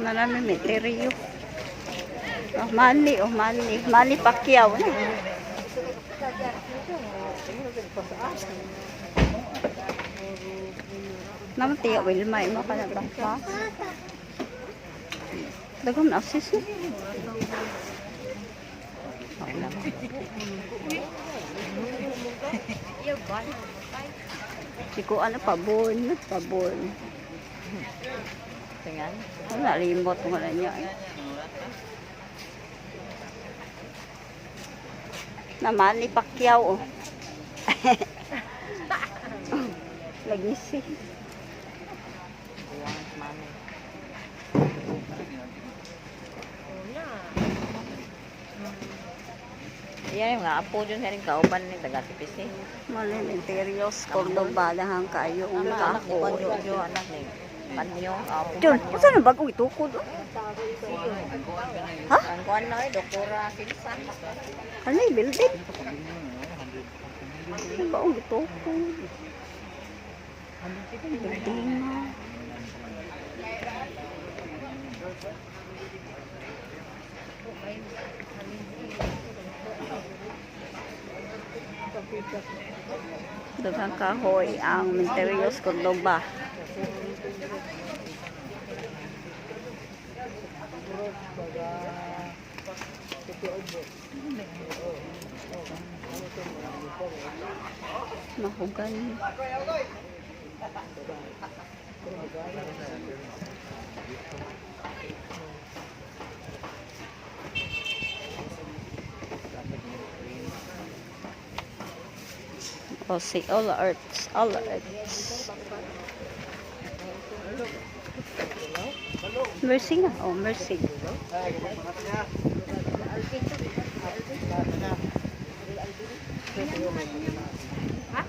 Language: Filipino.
Marami meteryo. Oh, Manny, oh, Manny. Manny Pacquiao. Naman tiya, Wilma, mo ka na ba? Dagom na sis na. Siko ano pabon, pabon. Tingnan. Wala limot mo na niya. Naman ni Pacquiao. Oh. Lagi si. Yan yung nga apo dyan sa rin kauban ni taga-tipis eh. Malin interiors, Cordoba dahang kayo. Anak ni Panyo, anak ni Panyo, apo Jun, Panyo. saan na bagong itukod? Ha? Ang kuhan na eh, Doktora Silsa. Ano yung building? Ano ba ang itukod? Building na. Daghang kahoy ang Minterios Cordoba. Mahugan. Oh, see, all arts, all arts. Mercy nga, oh, mercy. Ha?